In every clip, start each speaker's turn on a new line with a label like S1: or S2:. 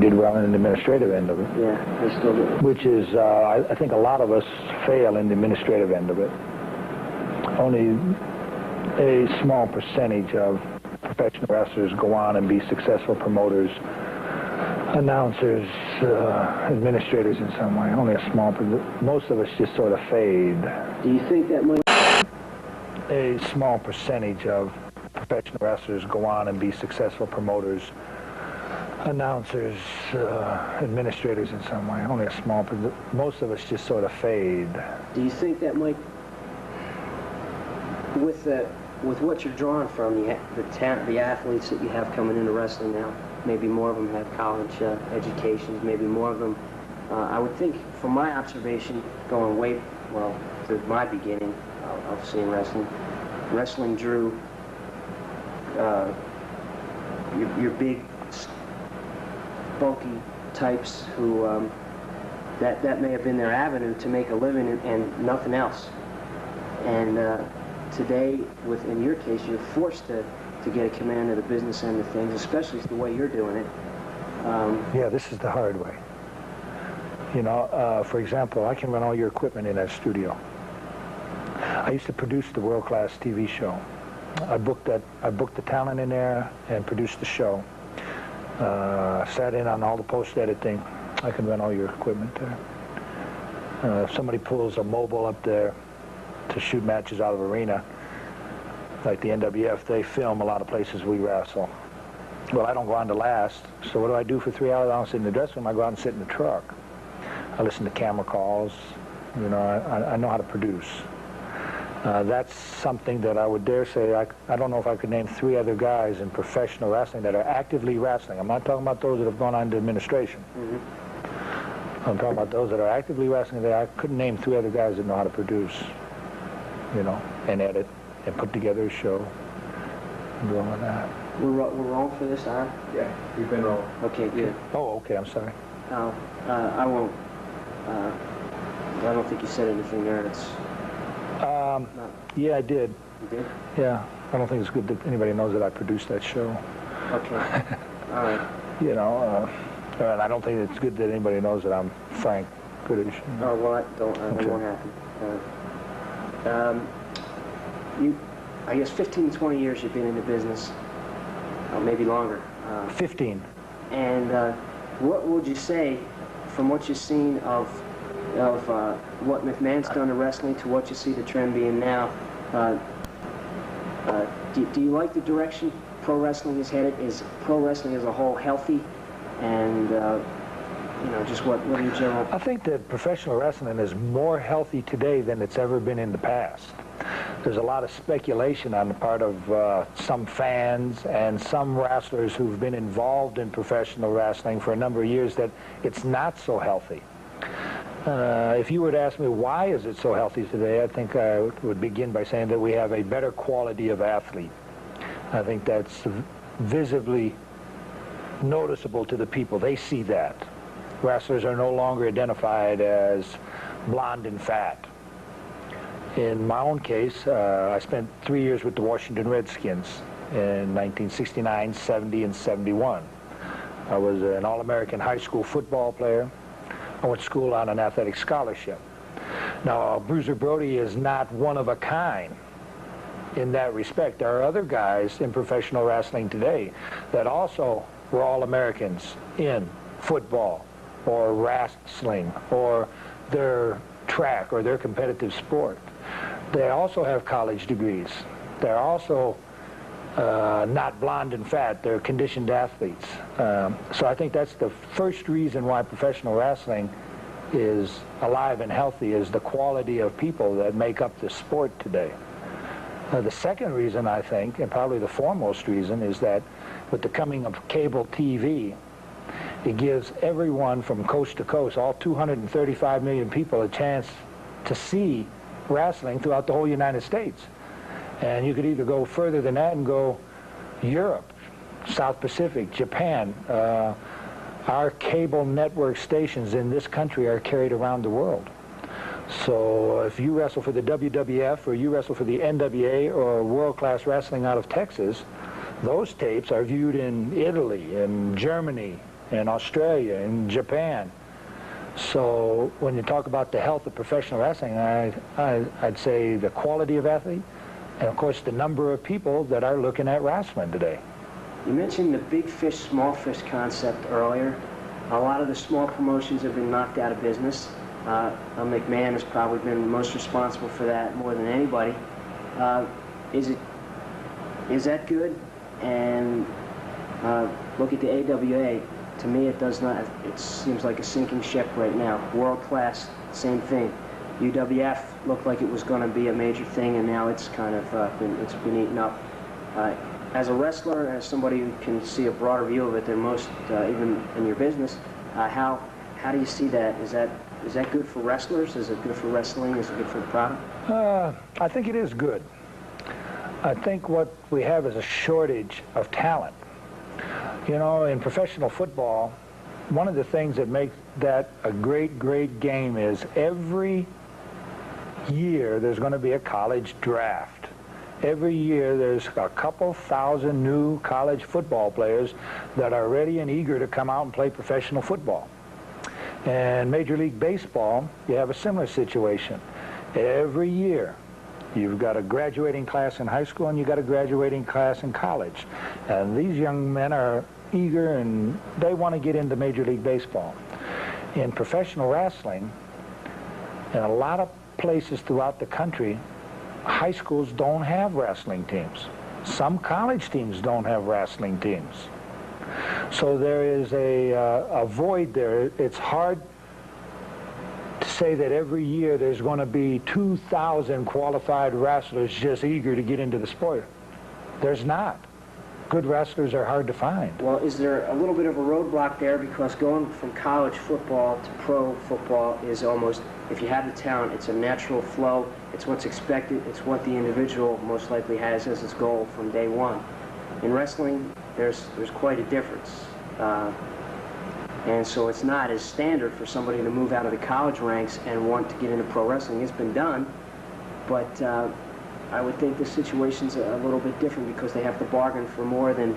S1: did well in the administrative end of it.
S2: Yeah, I still do.
S1: Which is, I think a lot of us fail in the administrative end of it. Only a small percentage of professional wrestlers go on and be successful promoters, announcers, administrators in some way. Only a small, most of us just sort of fade.
S2: Do you think that might...
S1: A small percentage of professional wrestlers go on and be successful promoters, announcers, administrators in some way. Only a small, most of us just sort of fade.
S2: Do you think that might, with what you're drawing from, the athletes that you have coming into wrestling now, maybe more of them have college educations, maybe more of them, I would think, from my observation, going way, well, to my beginning of seeing wrestling drew your big, bulky types who that may have been their avenue to make a living and nothing else. And today, in your case, you're forced to get a command of the business end of things, especially the way you're doing it.
S1: Yeah, this is the hard way. You know, for example, I can run all your equipment in that studio. I used to produce the world-class TV show. I booked the talent in there and produced the show. Sat in on all the post-editing. I can run all your equipment there. If somebody pulls a mobile up there to shoot matches out of arena, like the NWF, they film a lot of places we wrestle. Well, I don't go on to last, so what do I do for 3 hours? I don't sit in the dressing room, I go out and sit in the truck. I listen to camera calls, you know, I know how to produce. That's something that I would dare say, I don't know if I could name 3 other guys in professional wrestling that are actively wrestling. I'm not talking about those that have gone on to administration. Mm-hmm. I'm talking about those that are actively wrestling. I couldn't name 3 other guys that know how to produce, you know, and edit, and put together a show, and do all of that.
S2: We're wrong for this, Aaron?
S3: Yeah, we've been wrong.
S2: Okay, good.
S1: Oh, okay, I'm sorry.
S2: No, I won't. I don't think you said anything there that's...
S1: Yeah, I did.
S2: You did?
S1: Yeah, I don't think it's good that anybody knows that I produced that show.
S2: Okay, all right.
S1: You know, and I don't think it's good that anybody knows that I'm Frank Goodish.
S2: Oh, well, that won't happen. I guess 15, 20 years you've been in the business, maybe longer.
S1: 15.
S2: And what would you say, from what you've seen of what McMahon's done to wrestling to what you see the trend being now, do you like the direction pro wrestling is headed? Is pro wrestling as a whole healthy? And, you know, just what are your general...
S1: I think that professional wrestling is more healthy today than it's ever been in the past. There's a lot of speculation on the part of some fans and some wrestlers who've been involved in professional wrestling for a number of years that it's not so healthy. If you were to ask me why is it so healthy today, I think I would begin by saying that we have a better quality of athlete. I think that's visibly noticeable to the people. They see that. Wrestlers are no longer identified as blonde and fat. In my own case, I spent 3 years with the Washington Redskins in 1969, 70, and 71. I was an All-American high school football player. I went to school on an athletic scholarship. Now, Bruiser Brody is not one of a kind in that respect. There are other guys in professional wrestling today that also were All-Americans in football or wrestling or their track or their competitive sport. They also have college degrees. They're also not blonde and fat. They're conditioned athletes. So I think that's the first reason why professional wrestling is alive and healthy, is the quality of people that make up the sport today. The second reason, I think, and probably the foremost reason, is that with the coming of cable TV, it gives everyone from coast to coast, all 235 million people, a chance to see wrestling throughout the whole United States. And you could either go further than that and go Europe, South Pacific, Japan. Our cable network stations in this country are carried around the world. So if you wrestle for the WWF or you wrestle for the NWA or world-class wrestling out of Texas, those tapes are viewed in Italy, in Germany, in Australia, in Japan. So when you talk about the health of professional wrestling, I'd say the quality of athlete, and of course the number of people that are looking at wrestling today.
S2: You mentioned the big fish, small fish concept earlier. A lot of the small promotions have been knocked out of business. McMahon has probably been most responsible for that more than anybody. Is that good? And look at the AWA. To me, it does not. It seems like a sinking ship right now. World class, same thing. UWF looked like it was going to be a major thing, and now it's kind of been eaten up. As a wrestler, as somebody who can see a broader view of it than most, even in your business, how do you see that? Is that good for wrestlers? Is it good for wrestling? Is it good for the product?
S1: I think it is good. I think what we have is a shortage of talent. You know, in professional football, one of the things that makes that a great, great game is every year there's going to be a college draft. Every year there's a couple thousand new college football players that are ready and eager to come out and play professional football. And Major League Baseball, you have a similar situation. Every year you've got a graduating class in high school and you've got a graduating class in college. And these young men are eager and they want to get into Major League Baseball. In professional wrestling, in a lot of places throughout the country, high schools don't have wrestling teams. Some college teams don't have wrestling teams. So there is a void there. It's hard to say that every year there's going to be 2,000 qualified wrestlers just eager to get into the sport. There's not. Good wrestlers are hard to find.
S2: Well, is there a little bit of a roadblock there, because going from college football to pro football is almost, if you have the talent, it's a natural flow. It's what's expected. It's what the individual most likely has as his goal from day one. In wrestling, there's quite a difference. And so it's not as standard for somebody to move out of the college ranks and want to get into pro wrestling. It's been done, but I would think the situation's a little bit different because they have to bargain for more than,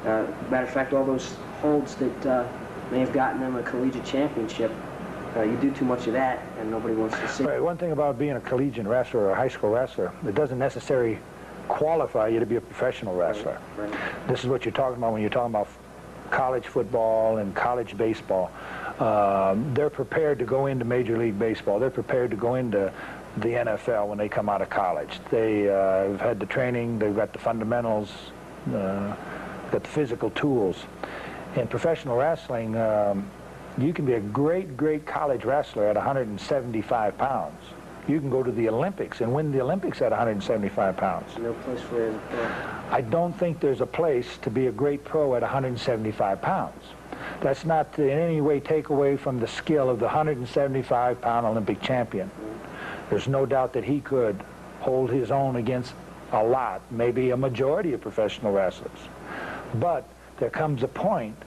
S2: matter of fact, all those holds that may have gotten them a collegiate championship. You do too much of that and nobody wants to see.
S1: Right. One thing about being a collegiate wrestler or a high school wrestler, it doesn't necessarily qualify you to be a professional wrestler.
S2: Right.
S1: This is what you're talking about when you're talking about college football and college baseball. They're prepared to go into Major League Baseball. They're prepared to go into the NFL when they come out of college. They have had the training, they've got the fundamentals, got the physical tools. In professional wrestling, you can be a great, great college wrestler at 175 pounds. You can go to the Olympics and win the Olympics at 175 pounds.
S2: No place for it.
S1: I don't think there's a place to be a great pro at 175 pounds. That's not to in any way take away from the skill of the 175-pound Olympic champion. There's no doubt that he could hold his own against a lot, maybe a majority of professional wrestlers. But there comes a point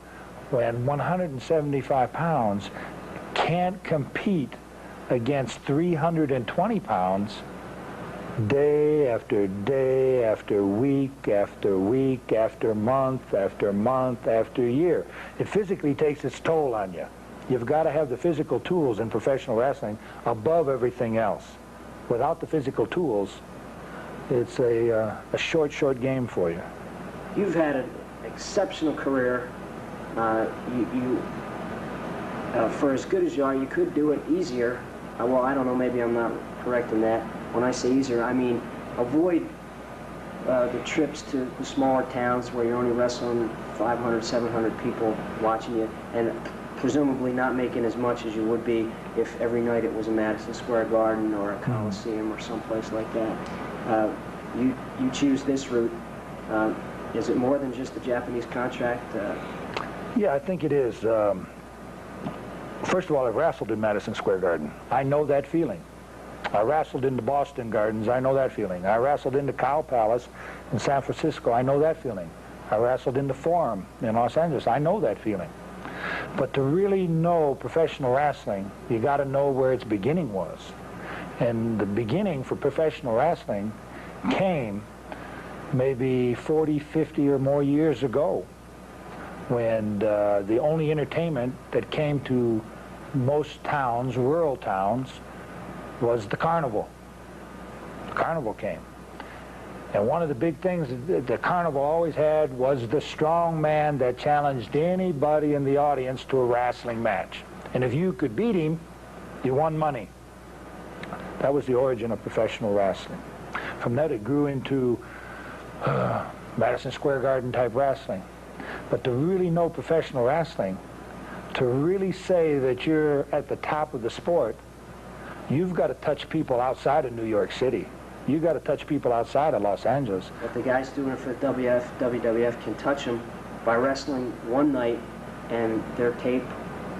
S1: when 175 pounds can't compete against 320 pounds day after day after week after week after month after month after year. It physically takes its toll on you. You've got to have the physical tools in professional wrestling above everything else. Without the physical tools, it's a short game for you.
S2: You've had an exceptional career. For as good as you are, you could do it easier. Well, I don't know, maybe I'm not correct in that. When I say easier, I mean avoid the trips to the smaller towns where you're only wrestling 500, 700 people watching you, and presumably not making as much as you would be if every night it was a Madison Square Garden or a Coliseum or someplace like that. You choose this route. Is it more than just the Japanese contract?
S1: Yeah, I think it is. First of all, I wrestled in Madison Square Garden. I know that feeling. I wrestled in the Boston Gardens. I know that feeling. I wrestled in the Cow Palace in San Francisco. I know that feeling. I wrestled in the Forum in Los Angeles. I know that feeling. But to really know professional wrestling, you got to know where its beginning was. And the beginning for professional wrestling came maybe 40, 50 or more years ago, when the only entertainment that came to most towns, rural towns, was the carnival. The carnival came. And one of the big things that the carnival always had was the strong man that challenged anybody in the audience to a wrestling match. And if you could beat him, you won money. That was the origin of professional wrestling. From that it grew into Madison Square Garden type wrestling. But to really know professional wrestling, to really say that you're at the top of the sport, you've got to touch people outside of New York City. You've got to touch people outside of Los Angeles.
S2: But the guys doing it for WWF can touch them by wrestling one night and their tape,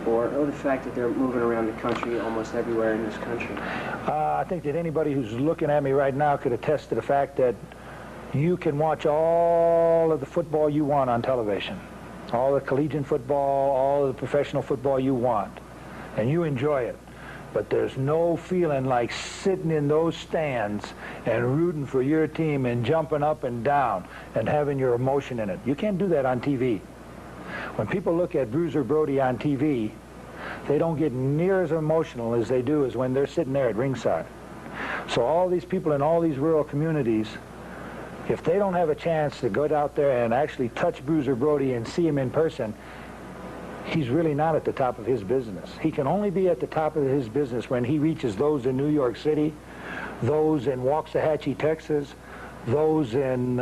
S2: or the fact that they're moving around the country, almost everywhere in this country.
S1: I think that anybody who's looking at me right now could attest to the fact that you can watch all of the football you want on television. All the collegiate football, all of the professional football you want. And you enjoy it. But there's no feeling like sitting in those stands and rooting for your team and jumping up and down and having your emotion in it. You can't do that on TV. When people look at Bruiser Brody on TV, they don't get near as emotional as they do as when they're sitting there at ringside. So all these people in all these rural communities, if they don't have a chance to go out there and actually touch Bruiser Brody and see him in person, he's really not at the top of his business. He can only be at the top of his business when he reaches those in New York City, those in Waxahachie, Texas, those in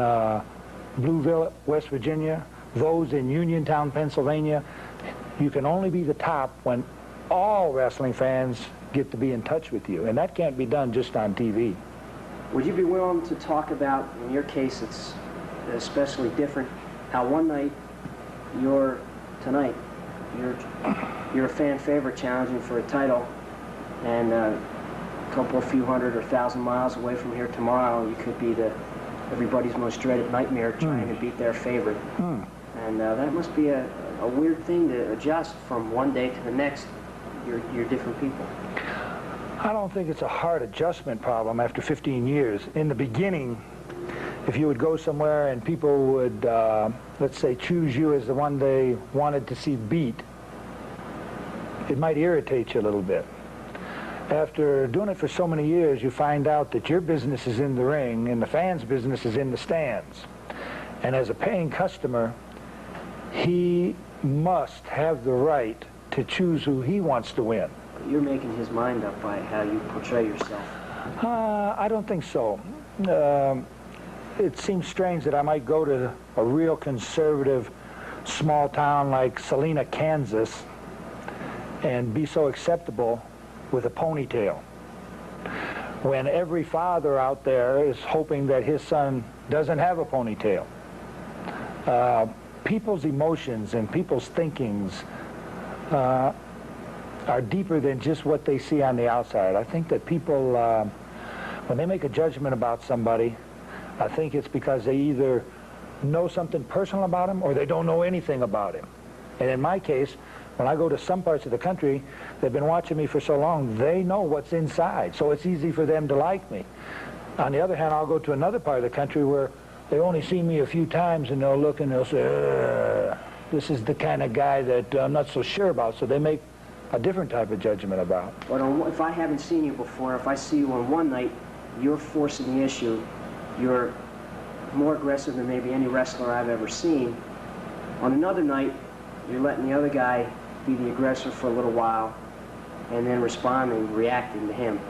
S1: Blueville, West Virginia, those in Uniontown, Pennsylvania. You can only be the top when all wrestling fans get to be in touch with you, and that can't be done just on TV.
S2: Would you be willing to talk about, in your case it's especially different, how one night you're a fan favorite challenging for a title, and a few hundred or 1,000 miles away from here tomorrow, you could be everybody's most dreaded nightmare trying to beat their favorite. And that must be a weird thing to adjust from one day to the next. You're different people.
S1: I don't think it's a hard adjustment problem after 15 years. In the beginning, if you would go somewhere and people would, let's say, choose you as the one they wanted to see beat, it might irritate you a little bit. After doing it for so many years, you find out that your business is in the ring and the fans' business is in the stands. And as a paying customer, he must have the right to choose who he wants to win.
S2: But you're making his mind up by how you portray yourself.
S1: I don't think so. It seems strange that I might go to a real conservative small town like Salina, Kansas, and be so acceptable with a ponytail, when every father out there is hoping that his son doesn't have a ponytail. People's emotions and people's thinkings are deeper than just what they see on the outside. I think that people, when they make a judgment about somebody, I think it's because they either know something personal about him or they don't know anything about him. And in my case, when I go to some parts of the country, they've been watching me for so long, they know what's inside, so it's easy for them to like me. On the other hand, I'll go to another part of the country where they only see me a few times and they'll look and they'll say, this is the kind of guy that I'm not so sure about, so they make a different type of judgment about.
S2: But if I haven't seen you before, if I see you on one night, you're forcing the issue, you're more aggressive than maybe any wrestler I've ever seen. On another night, you're letting the other guy be the aggressor for a little while and then responding, reacting to him.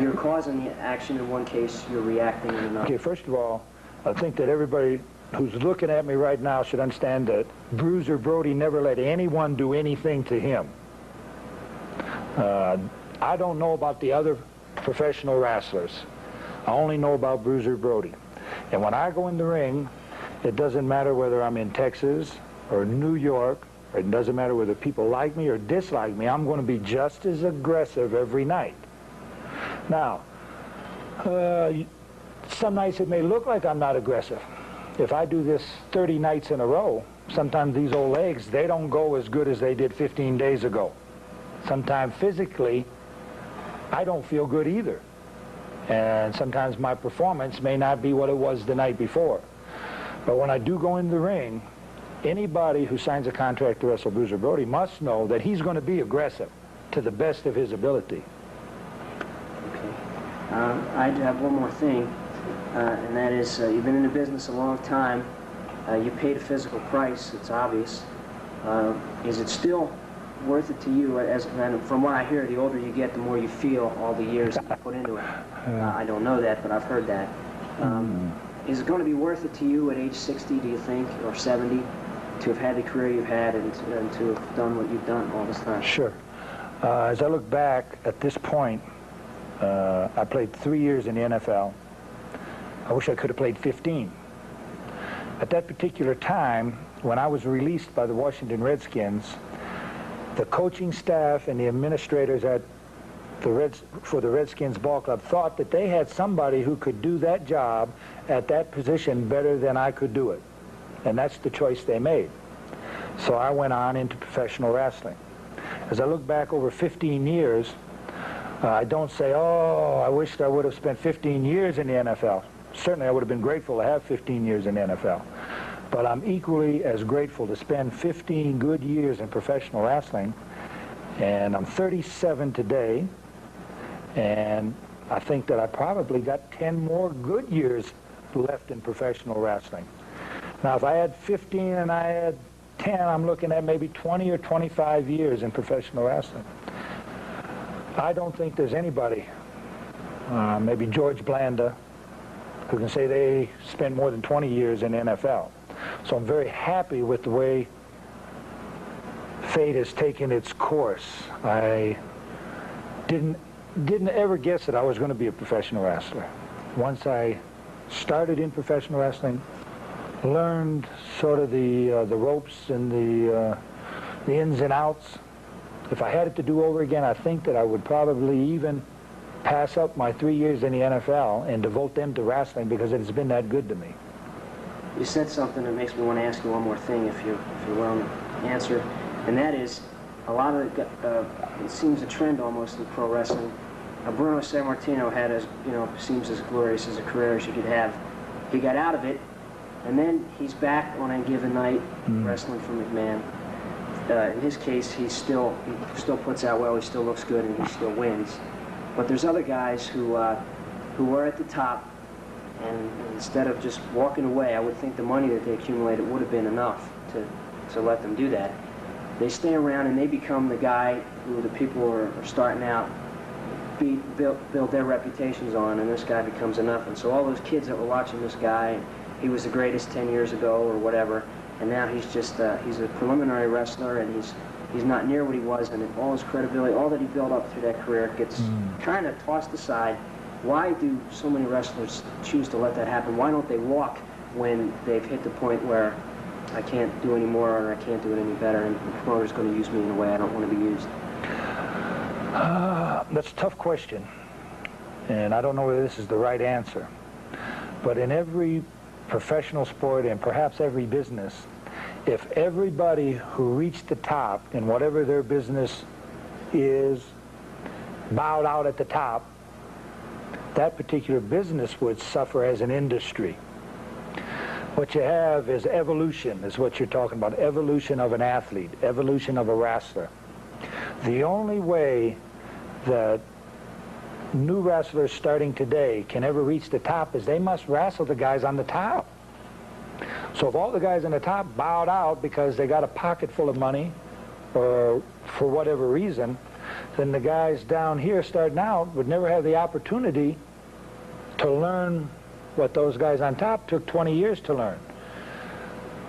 S2: You're causing the action in one case, you're reacting in another.
S1: Okay, first of all, I think that everybody who's looking at me right now should understand that Bruiser Brody never let anyone do anything to him. I don't know about the other professional wrestlers. I only know about Bruiser Brody. And when I go in the ring, it doesn't matter whether I'm in Texas or New York, or it doesn't matter whether people like me or dislike me, I'm going to be just as aggressive every night. Now, some nights it may look like I'm not aggressive. If I do this 30 nights in a row, sometimes these old legs, they don't go as good as they did 15 days ago. Sometimes physically, I don't feel good either. And sometimes my performance may not be what it was the night before. But when I do go in the ring, Anybody who signs a contract to wrestle Bruiser Brody must know that he's going to be aggressive to the best of his ability.
S2: Okay. I have one more thing, and that is you've been in the business a long time. You paid a physical price, it's obvious. Is it still worth it to you? And from what I hear, the older you get, the more you feel all the years that you put into it. I don't know that, but I've heard that. Is it going to be worth it to you at age 60, do you think, or 70, to have had the career you've had and to have done what you've done all this time?
S1: Sure. As I look back at this point, I played 3 years in the NFL. I wish I could have played 15. At that particular time, when I was released by the Washington Redskins, the coaching staff and the administrators at for the Redskins ball club thought that they had somebody who could do that job at that position better than I could do it. And that's the choice they made. So I went on into professional wrestling. As I look back over 15 years, I don't say, oh, I wished I would have spent 15 years in the NFL. Certainly I would have been grateful to have 15 years in the NFL. But I'm equally as grateful to spend 15 good years in professional wrestling. And I'm 37 today. And I think that I probably got 10 more good years left in professional wrestling. Now, if I had 15 and I had 10, I'm looking at maybe 20 or 25 years in professional wrestling. I don't think there's anybody, maybe George Blanda, who can say they spent more than 20 years in the NFL. So I'm very happy with the way fate has taken its course. I didn't ever guess that I was going to be a professional wrestler. Once I started in professional wrestling, learned sort of the ropes and the ins and outs. If I had it to do over again, I think that I would probably even pass up my 3 years in the NFL and devote them to wrestling because it has been that good to me.
S2: You said something that makes me want to ask you one more thing, if you're willing to answer, and that is a lot of it seems a trend almost in pro wrestling. Bruno Sammartino had seems as glorious as a career as you could have. He got out of it, and then he's back on a given night wrestling for McMahon. In his case, he still puts out well. He still looks good, and he still wins. But there's other guys who were at the top, and instead of just walking away, I would think the money that they accumulated would have been enough to let them do that. They stay around and they become the guy who the people are starting out build their reputations on, and this guy becomes enough. And so all those kids that were watching this guy, he was the greatest 10 years ago or whatever, and now he's just he's a preliminary wrestler, and he's not near what he was, and all his credibility, all that he built up through that career gets kind of tossed aside. Why do so many wrestlers choose to let that happen? Why don't they walk when they've hit the point where I can't do any more or I can't do it any better, and the promoter's going to use me in a way I don't want to be used?
S1: That's a tough question, and I don't know whether this is the right answer. But in every professional sport and perhaps every business, if everybody who reached the top in whatever their business is bowed out at the top, that particular business would suffer as an industry. What you have is evolution, is what you're talking about, evolution of an athlete, evolution of a wrestler. The only way that new wrestlers starting today can ever reach the top is they must wrestle the guys on the top. So if all the guys on the top bowed out because they got a pocket full of money or for whatever reason, then the guys down here starting out would never have the opportunity to learn what those guys on top took 20 years to learn.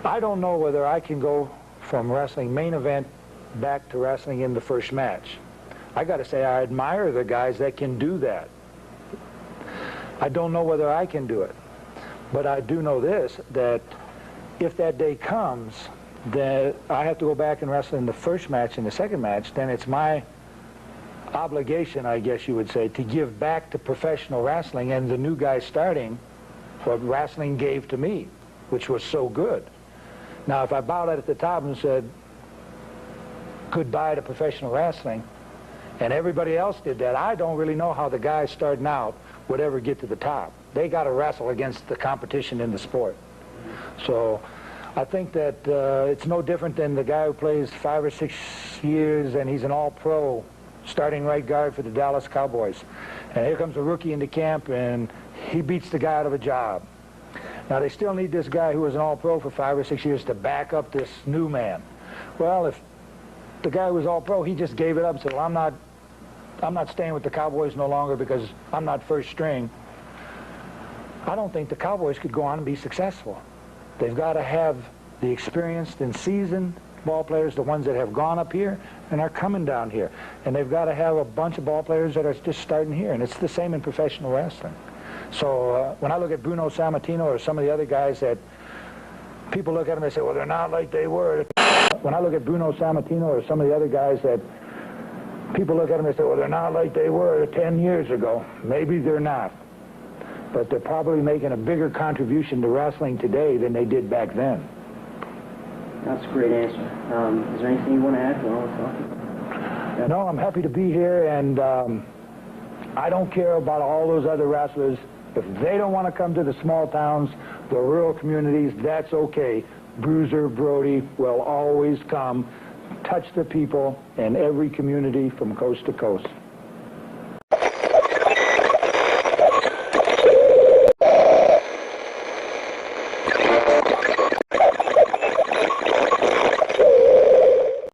S1: I don't know whether I can go from wrestling main event back to wrestling in the first match. I got to say I admire the guys that can do that. I don't know whether I can do it. But I do know this, that if that day comes that I have to go back and wrestle in the first match and the second match, then it's my obligation, I guess you would say, to give back to professional wrestling and the new guys starting what wrestling gave to me, which was so good. Now, if I bowed out at the top and said goodbye to professional wrestling, and everybody else did that, I don't really know how the guys starting out would ever get to the top. They got to wrestle against the competition in the sport. So I think that it's no different than the guy who plays 5 or 6 years and he's an all-pro starting right guard for the Dallas Cowboys. And here comes a rookie into camp and he beats the guy out of a job. Now they still need this guy who was an all-pro for 5 or 6 years to back up this new man. Well, if the guy who was all-pro, he just gave it up and said, well, I'm not staying with the Cowboys no longer because I'm not first string. I don't think the Cowboys could go on and be successful. They've got to have the experienced and seasoned ball players, the ones that have gone up here and are coming down here. And they've got to have a bunch of ball players that are just starting here. And it's the same in professional wrestling. So when I look at Bruno Sammartino or some of the other guys that people look at them and say, well, they're not like they were. When I look at Bruno Sammartino or some of the other guys that people look at them and say, well, they're not like they were 10 years ago. Maybe they're not. But they're probably making a bigger contribution to wrestling today than they did back then.
S2: That's a great answer. Is there anything you want to add while we're talking?
S1: Yeah. No, I'm happy to be here, and I don't care about all those other wrestlers. If they don't want to come to the small towns, the rural communities, that's okay. Bruiser Brody will always come, touch the people in every community from coast to coast.